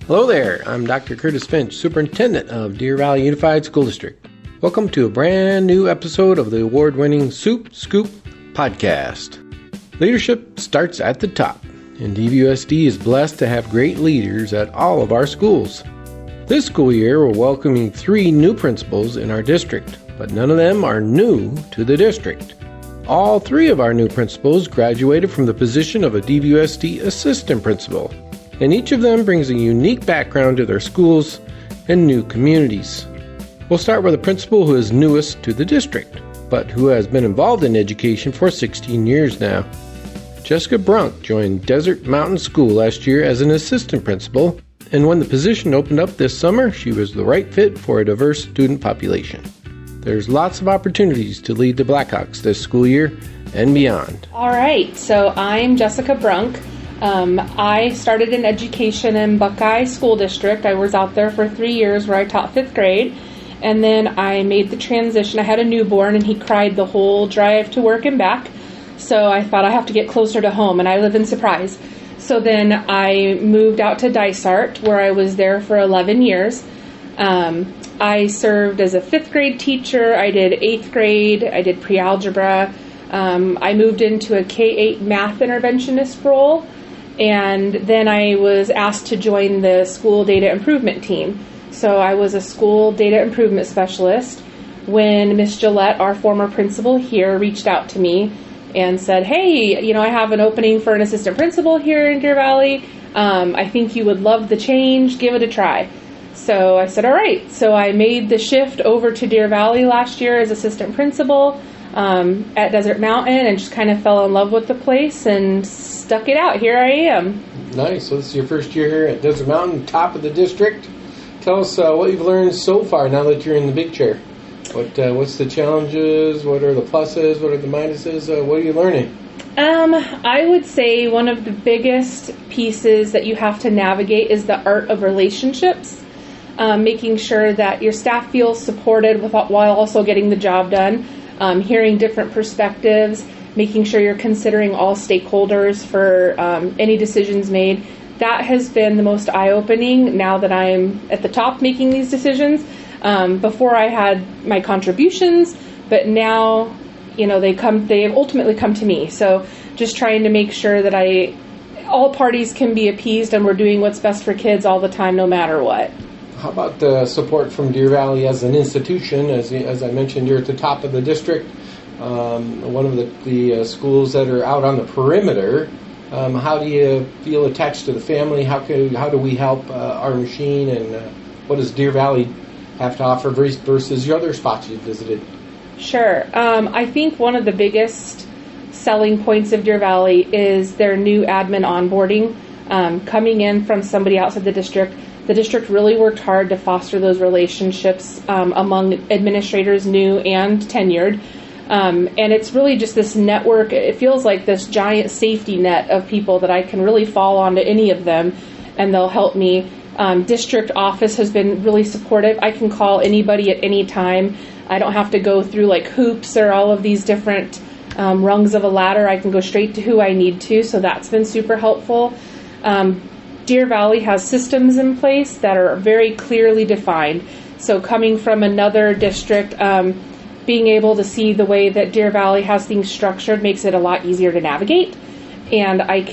Hello there, I'm Dr. Curtis Finch, Superintendent of Deer Valley Unified School District. Welcome to a brand new episode of the award-winning Supe Scoop podcast. Leadership starts at the top, and DVUSD is blessed to have great leaders at all of our schools. This school year, we're welcoming 3 new principals in our district, but none of them are new to the district. All 3 of our new principals graduated from the position of a DVUSD assistant principal, and each of them brings a unique background to their schools and new communities. We'll start with a principal who is newest to the district, but who has been involved in education for 16 years now. Jessica Brunk joined Desert Mountain School last year as an assistant principal, and when the position opened up this summer, she was the right fit for a diverse student population. There's lots of opportunities to lead the Blackhawks this school year and beyond. All right, so I'm Jessica Brunk. I started in education in Buckeye School District. I was out there for 3 years where I taught 5th grade. And then I made the transition. I had a newborn and he cried the whole drive to work and back. So I thought I have to get closer to home, and I live in Surprise. So then I moved out to Dysart, where I was there for 11 years. I served as a 5th grade teacher. I did 8th grade. I did pre-algebra. I moved into a K-8 math interventionist role. And then I was asked to join the school data improvement team. So I was a school data improvement specialist when Miss Gillette, our former principal here, reached out to me and said, hey, I have an opening for an assistant principal here in Deer Valley. I think you would love the change. Give it a try. So I said, all right. So I made the shift over to Deer Valley last year as assistant principal at Desert Mountain, and just kind of fell in love with the place and stuck it out. Here I am. Nice. So this is your first year here at Desert Mountain, top of the district. Tell us what you've learned so far now that you're in the big chair. What's the challenges? What are the pluses? What are the minuses? What are you learning? I would say one of the biggest pieces that you have to navigate is the art of relationships. Making sure that your staff feels supported while also getting the job done. Hearing different perspectives, making sure you're considering all stakeholders for any decisions made. That has been the most eye-opening now that I'm at the top making these decisions. Before I had my contributions, but now, they ultimately come to me. So just trying to make sure that all parties can be appeased and we're doing what's best for kids all the time, no matter what. How about the support from Deer Valley as an institution? As I mentioned, you're at the top of the district, one of the schools that are out on the perimeter. How do you feel attached to the family? How do we help our machine? And what does Deer Valley have to offer versus your other spots you've visited? Sure. I think one of the biggest selling points of Deer Valley is their new admin onboarding. Coming in from somebody outside the district really worked hard to foster those relationships among administrators, new and tenured. And it's really just this network. It feels like this giant safety net of people that I can really fall onto any of them, and they'll help me. District office has been really supportive. I can call anybody at any time. I don't have to go through hoops or all of these different rungs of a ladder. I can go straight to who I need to, so that's been super helpful. Deer Valley has systems in place that are very clearly defined. So coming from another district, being able to see the way that Deer Valley has things structured makes it a lot easier to navigate. And I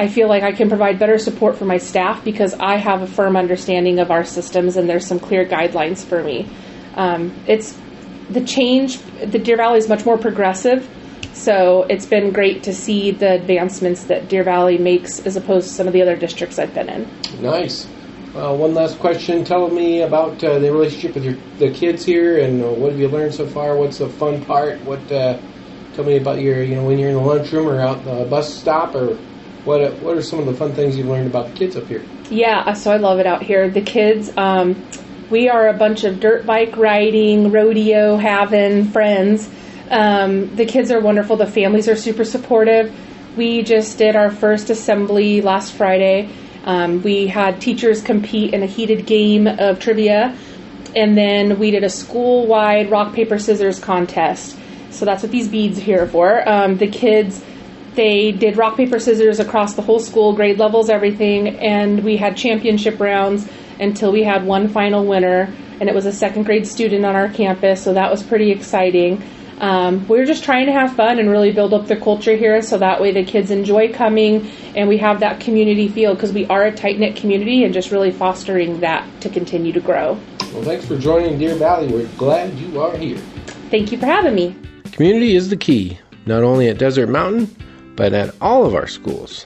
feel like I can provide better support for my staff because I have a firm understanding of our systems and there's some clear guidelines for me. The Deer Valley is much more progressive. So it's been great to see the advancements that Deer Valley makes as opposed to some of the other districts I've been in. Nice. One last question. Tell me about the relationship with the kids here, and what have you learned so far? What's the fun part? Tell me about your, when you're in the lunchroom or out the bus stop, or what are some of the fun things you've learned about the kids up here? Yeah, so I love it out here. The kids, we are a bunch of dirt bike riding, rodeo having friends. The kids are wonderful. The families are super supportive. We just did our first assembly last Friday. We had teachers compete in a heated game of trivia, and then we did a school-wide rock, paper, scissors contest. So that's what these beads are here for. The kids They did rock, paper, scissors across the whole school, grade levels, everything, and we had championship rounds until we had one final winner, and it was a second grade student on our campus, so that was pretty exciting. We were just trying to have fun and really build up the culture here, so that way the kids enjoy coming and we have that community feel, because we are a tight-knit community, and just really fostering that to continue to grow. Well, thanks for joining Deer Valley. We're glad you are here. Thank you for having me. Community is the key, not only at Desert Mountain, but at all of our schools.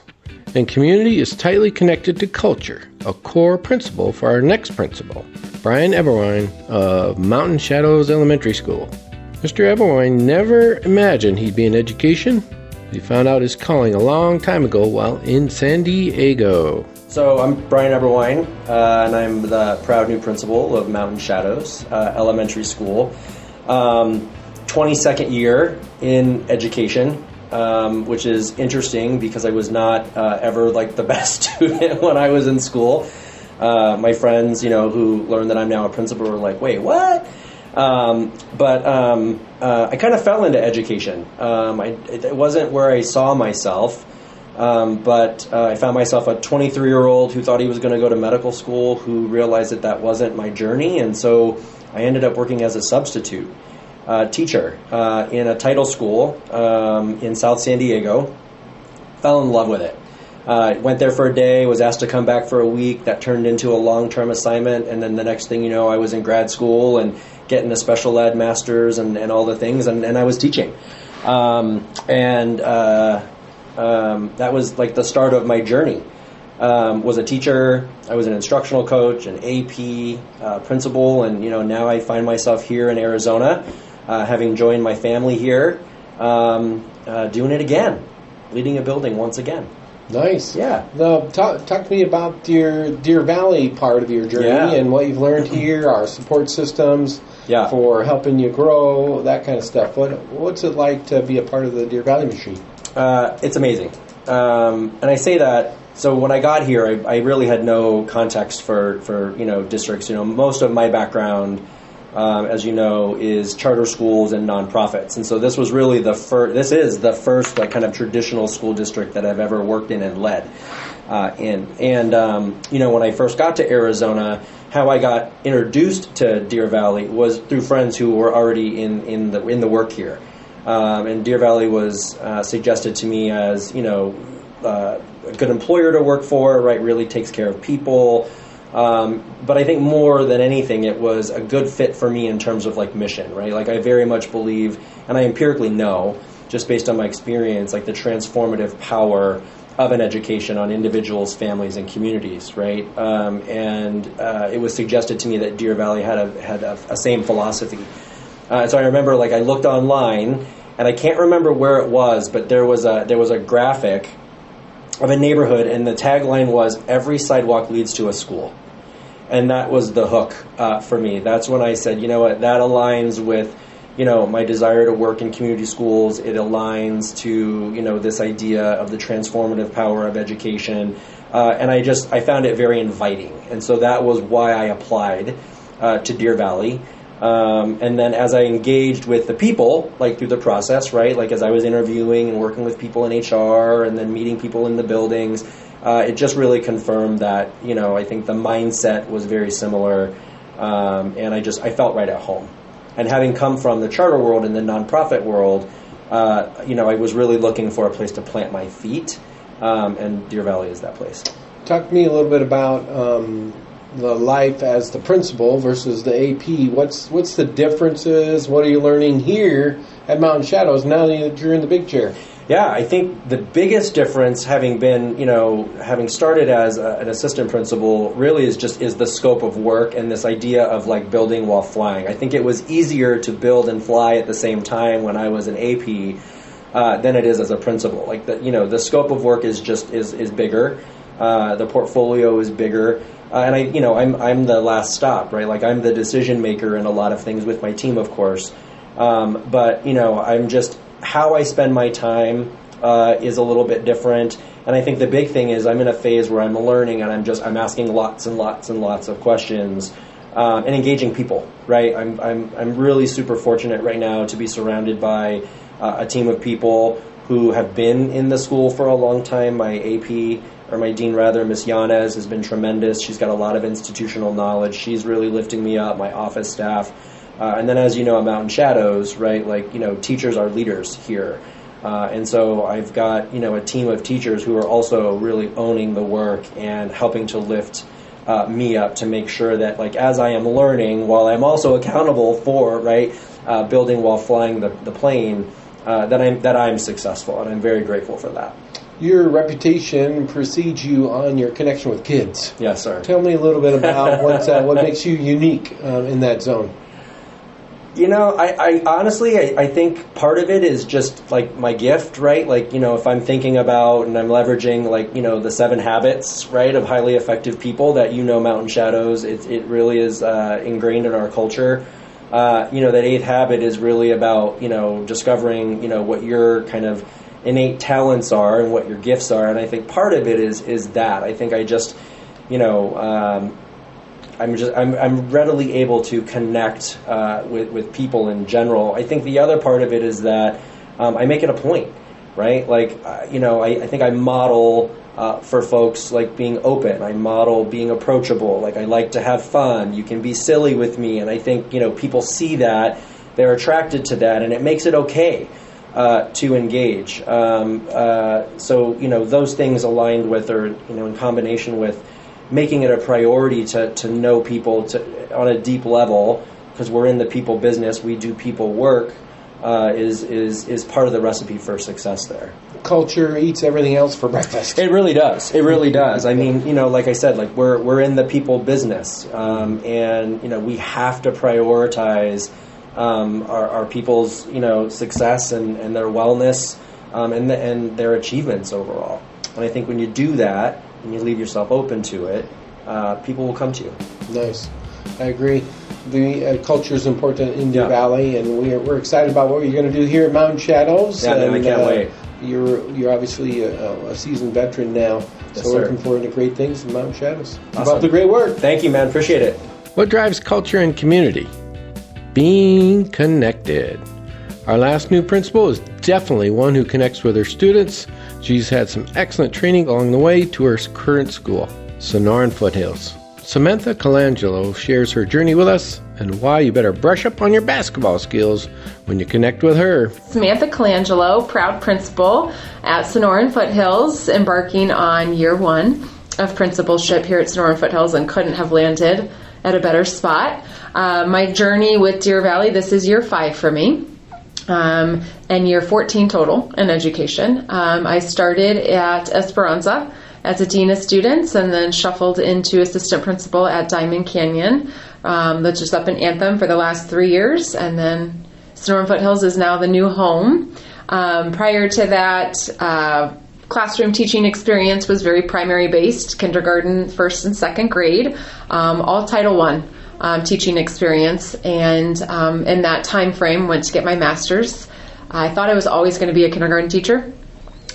And community is tightly connected to culture, a core principle for our next principal, Bryan Eberwein of Mountain Shadows Elementary School. Mr. Eberwein never imagined he'd be in education. He found out his calling a long time ago while in San Diego. So I'm Bryan Eberwein, and I'm the proud new principal of Mountain Shadows Elementary School. 22nd year in education, which is interesting because I was not ever like the best student when I was in school. My friends, who learned that I'm now a principal were like, wait, what? But I kind of fell into education. It wasn't where I saw myself, but I found myself a 23-year-old who thought he was going to go to medical school, who realized that that wasn't my journey, and so I ended up working as a substitute teacher in a title school in South San Diego. Fell in love with it. Went there for a day, was asked to come back for a week. That turned into a long-term assignment, and then the next thing you know, I was in grad school and getting a special ed master's and all the things, and I was teaching. That was like the start of my journey. Was a teacher, I was an instructional coach, an AP, principal, and now I find myself here in Arizona, having joined my family here, doing it again, leading a building once again. Nice. Yeah. Now, talk to me about your Deer Valley part of your journey and what you've learned here, our support systems for helping you grow, that kind of stuff. What's it like to be a part of the Deer Valley machine? It's amazing. And I say that, so when I got here, I really had no context for districts. Most of my background, as you know, is charter schools and nonprofits. And so this was really the first like kind of traditional school district that I've ever worked in and led in. And when I first got to Arizona, how I got introduced to Deer Valley was through friends who were already in the work here. And Deer Valley was suggested to me as, a good employer to work for, right? Really takes care of people. But I think more than anything, it was a good fit for me in terms of like mission, right? Like I very much believe, and I empirically know, just based on my experience, like the transformative power of an education on individuals, families, and communities, right? It was suggested to me that Deer Valley had a same philosophy. So I remember, like, I looked online, and I can't remember where it was, but there was a graphic of a neighborhood, and the tagline was, "Every sidewalk leads to a school." And that was the hook for me. That's when I said, you know what, that aligns with, my desire to work in community schools. It aligns to, this idea of the transformative power of education. And I found it very inviting. And so that was why I applied to Deer Valley. And then as I engaged with the people, like through the process, right, like as I was interviewing and working with people in HR and then meeting people in the buildings, it just really confirmed that, I think the mindset was very similar, and I felt right at home. And having come from the charter world and the nonprofit world, I was really looking for a place to plant my feet, and Deer Valley is that place. Talk to me a little bit about the life as the principal versus the AP. What's the differences? What are you learning here at Mountain Shadows now that you're in the big chair? Yeah, I think the biggest difference, having started as an assistant principal, really is the scope of work and this idea of like building while flying. I think it was easier to build and fly at the same time when I was an AP than it is as a principal. Like the scope of work is bigger, the portfolio is bigger, and I'm the last stop, right? Like I'm the decision maker in a lot of things with my team, of course, but I'm just. How I spend my time is a little bit different, and I think the big thing is I'm in a phase where I'm learning and I'm asking lots and lots and lots of questions and engaging people. Right, I'm really super fortunate right now to be surrounded by a team of people who have been in the school for a long time. My AP, or my dean rather, Miss Yanez, has been tremendous. She's got a lot of institutional knowledge. She's really lifting me up, my office staff. And then, as you know, at Mountain Shadows, right, teachers are leaders here. And so I've got, a team of teachers who are also really owning the work and helping to lift me up to make sure that, as I am learning, while I'm also accountable for, building while flying the plane, that I'm successful, and I'm very grateful for that. Your reputation precedes you on your connection with kids. Yes, sir. Tell me a little bit about what makes you unique in that zone. I honestly, I think part of it is just my gift, right? If I'm thinking about and I'm leveraging the 7 habits, right, of highly effective people that, Mountain Shadows, it really is ingrained in our culture. That 8th habit is really about, discovering, what your kind of innate talents are and what your gifts are. And I think part of it is that. I think I just, I'm readily able to connect with people in general. I think the other part of it is that I make it a point, right? I think I model for folks being open. I model being approachable. I like to have fun. You can be silly with me, and I think people see that, they're attracted to that, and it makes it okay to engage. So those things aligned with, or in combination with, making it a priority to know people on a deep level, because we're in the people business, we do people work, is part of the recipe for success there. Culture eats everything else for breakfast. It really does. It really does. I mean, like I said, we're in the people business, and we have to prioritize our people's success and their wellness, and their achievements overall. And I think when you do that, and you leave yourself open to it, people will come to you. Nice. I agree. The culture is important in Deer Valley, and we're excited about what you're going to do here at Mountain Shadows. Yeah, and I can't wait. You're obviously a seasoned veteran now, so we're looking forward to great things in Mountain Shadows. Awesome. Keep up the great work. Thank you, man. Appreciate it. What drives culture and community? Being connected. Our last new principal is definitely one who connects with her students. She's had some excellent training along the way to her current school, Sonoran Foothills. Samantha Colangelo shares her journey with us and why you better brush up on your basketball skills when you connect with her. Samantha Colangelo, proud principal at Sonoran Foothills, embarking on year 1 of principalship here at Sonoran Foothills, and couldn't have landed at a better spot. My journey with Deer Valley, this is year 5 for me. And year 14 total in education. I started at Esperanza as a dean of students, and then shuffled into assistant principal at Diamond Canyon, that's just up in Anthem for the last 3 years, and then Sonoran Foothills is now the new home. Prior to that, classroom teaching experience was very primary based, kindergarten, 1st and 2nd grade, all Title I. Teaching experience, and in that time frame went to get my master's. I thought I was always going to be a kindergarten teacher.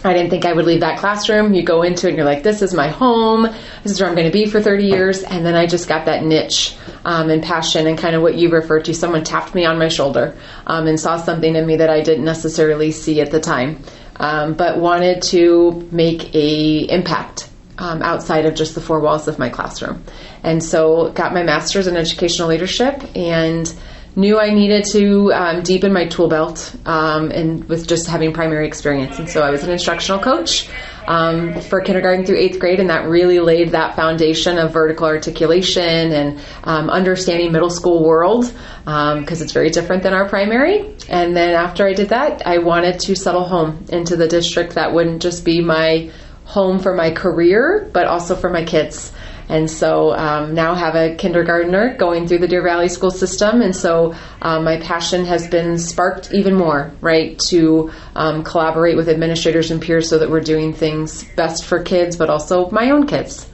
I didn't think I would leave that classroom. You go into it and you're like, this is my home, this is where I'm going to be for 30 years, and then I just got that niche and passion, and kind of what you referred to, someone tapped me on my shoulder and saw something in me that I didn't necessarily see at the time, but wanted to make a impact outside of just the 4 walls of my classroom. And so got my master's in educational leadership, and knew I needed to deepen my tool belt and with just having primary experience. And so I was an instructional coach for kindergarten through 8th grade, and that really laid that foundation of vertical articulation and understanding middle school world, because it's very different than our primary. And then after I did that, I wanted to settle home into the district that wouldn't just be my home for my career, but also for my kids. And so now have a kindergartner going through the Deer Valley school system. And so my passion has been sparked even more, right, to collaborate with administrators and peers so that we're doing things best for kids, but also my own kids.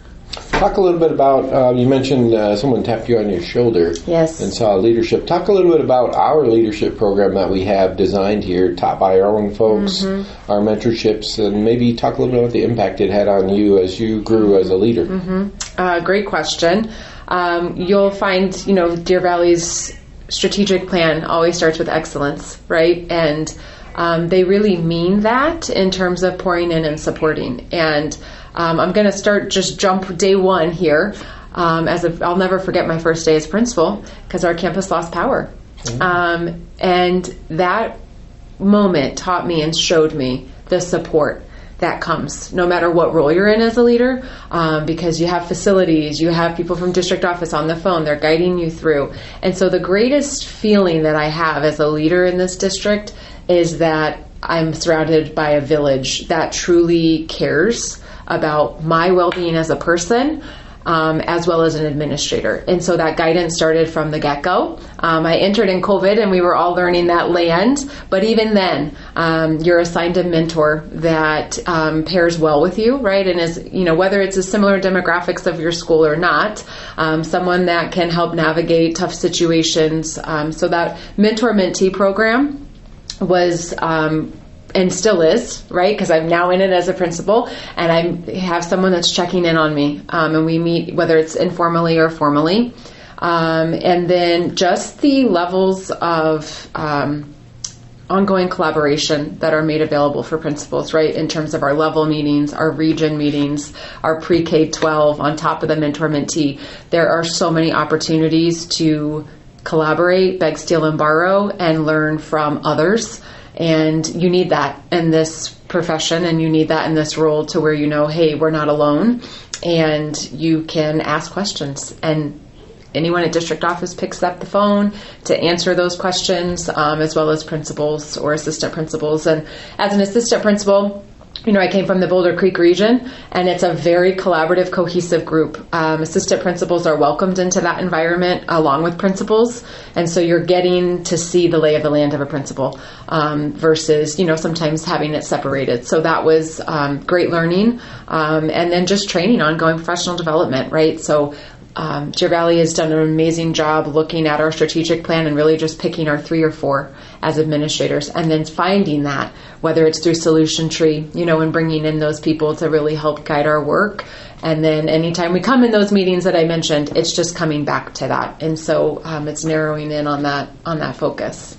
Talk a little bit about, you mentioned someone tapped you on your shoulder. Yes. And saw leadership. Talk a little bit about our leadership program that we have designed here, taught by our own folks, our mentorships, and maybe talk a little bit about the impact it had on you as you grew as a leader. Great question. You'll find, Deer Valley's strategic plan always starts with excellence, right? And they really mean that in terms of pouring in and supporting. And I'm going to jump day one here. I'll never forget my first day as principal because our campus lost power. And that moment taught me and showed me the support that comes no matter what role you're in as a leader, because you have facilities, you have people from district office on the phone, they're guiding you through. And so the greatest feeling that I have as a leader in this district is that I'm surrounded by a village that truly cares about my well-being as a person, as well as an administrator. And so that guidance started from the get-go. I entered in COVID and we were all learning that land, but even then, you're assigned a mentor that pairs well with you, right? And is, whether it's a similar demographics of your school or not, someone that can help navigate tough situations. So that mentor-mentee program was and still is, right? Because I'm now in it as a principal, and I have someone that's checking in on me, and we meet whether it's informally or formally, and then just the levels of ongoing collaboration that are made available for principals, right? In terms of our level meetings, our region meetings, our pre-K-12 on top of the mentor-mentee, there are so many opportunities to collaborate, beg, steal, and borrow, and learn from others. And you need that in this profession, and you need that in this role to where hey, we're not alone, and you can ask questions. And anyone at district office picks up the phone to answer those questions, as well as principals or assistant principals. And as an assistant principal, I came from the Boulder Creek region, and it's a very collaborative, cohesive group. Assistant principals are welcomed into that environment along with principals, and so you're getting to see the lay of the land of a principal versus, sometimes having it separated. So that was great learning, and then just training, ongoing professional development, right? So Deer Valley has done an amazing job looking at our strategic plan and really just picking our 3 or 4 as administrators, and then finding that, whether it's through Solution Tree, and bringing in those people to really help guide our work. And then anytime we come in those meetings that I mentioned, it's just coming back to that. And so it's narrowing in on that focus.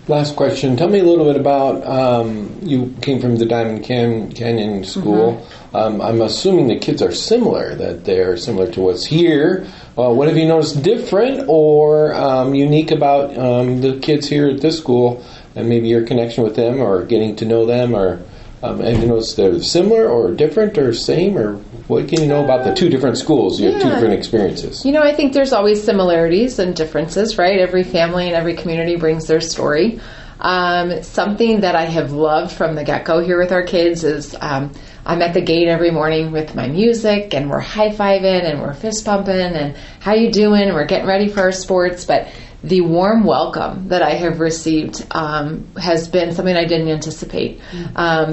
Last question. Tell me a little bit about, you came from the Diamond Canyon School. Mm-hmm. I'm assuming the kids are similar, that they're similar to what's here. What have you noticed different or unique about the kids here at this school, and maybe your connection with them or getting to know them? Or have you noticed they're similar or different or same? Or what can you know about the 2 different schools? You have 2 different experiences. I think there's always similarities and differences, right? Every family and every community brings their story. Something that I have loved from the get-go here with our kids is I'm at the gate every morning with my music, and we're high-fiving and we're fist-pumping and how you doing, and we're getting ready for our sports. But the warm welcome that I have received has been something I didn't anticipate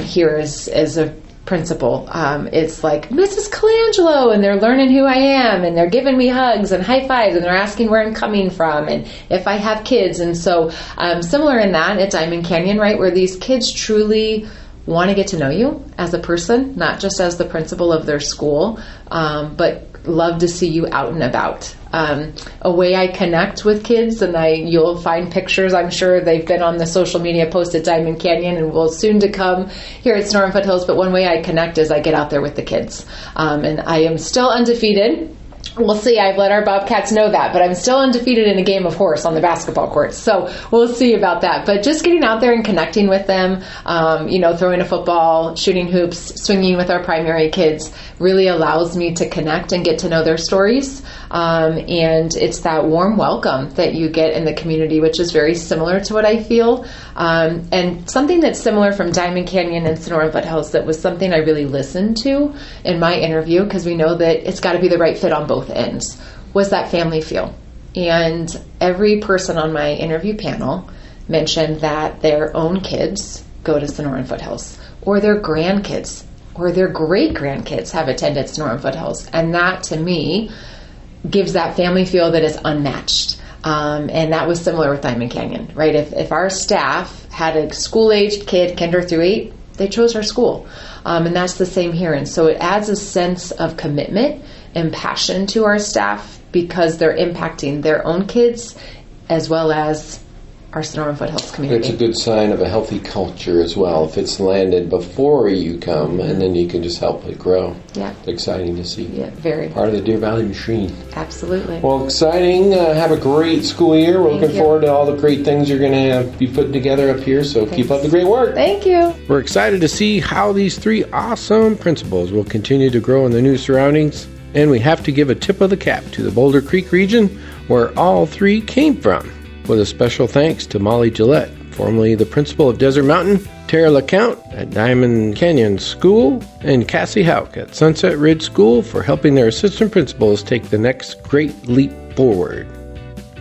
here as a principal. It's like, Mrs. Colangelo, and they're learning who I am, and they're giving me hugs and high fives, and they're asking where I'm coming from and if I have kids. And so similar in that at Diamond Canyon, right, where these kids truly want to get to know you as a person, not just as the principal of their school, but love to see you out and about. A way I connect with kids, and you'll find pictures, I'm sure they've been on the social media post at Diamond Canyon and will soon to come here at Sonoran Foothills, but one way I connect is I get out there with the kids. And I am still undefeated. We'll see. I've let our Bobcats know that, but I'm still undefeated in a game of horse on the basketball courts. So we'll see about that. But just getting out there and connecting with them, throwing a football, shooting hoops, swinging with our primary kids really allows me to connect and get to know their stories. And it's that warm welcome that you get in the community, which is very similar to what I feel. And something that's similar from Diamond Canyon and Sonoran Foothills that was something I really listened to in my interview, because we know that it's got to be the right fit on both ends, was that family feel. And every person on my interview panel mentioned that their own kids go to Sonoran Foothills, or their grandkids, or their great-grandkids have attended Sonoran Foothills. And that, to me, gives that family feel that is unmatched. And that was similar with Diamond Canyon, right? If our staff had a school-aged kid, kinder through 8, they chose our school. And that's the same here. And so it adds a sense of commitment and passion to our staff because they're impacting their own kids as well as our Sonoran Foothills community. It's a good sign of a healthy culture as well. If it's landed before you come, and then you can just help it grow. Yeah. It's exciting to see. Yeah, very. Part of the Deer Valley machine. Absolutely. Well, exciting. Have a great school year. We're Thank looking you. forward to all the great things you're going to be putting together up here, so keep up the great work. Thank you. We're excited to see how these three awesome principals will continue to grow in the new surroundings. And we have to give a tip of the cap to the Boulder Creek region, where all three came from, with a special thanks to Molly Gillette, formerly the principal of Desert Mountain, Tara LeCount at Diamond Canyon School, and Cassie Houck at Sunset Ridge School for helping their assistant principals take the next great leap forward.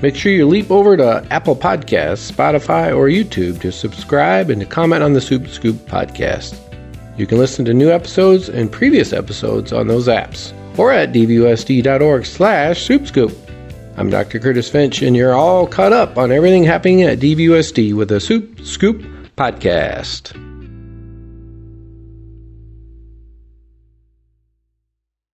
Make sure you leap over to Apple Podcasts, Spotify, or YouTube to subscribe and to comment on the Supe Scoop podcast. You can listen to new episodes and previous episodes on those apps, or at dvusd.org/SupeScoop. I'm Dr. Curtis Finch, and you're all caught up on everything happening at DVUSD with the Supe Scoop podcast.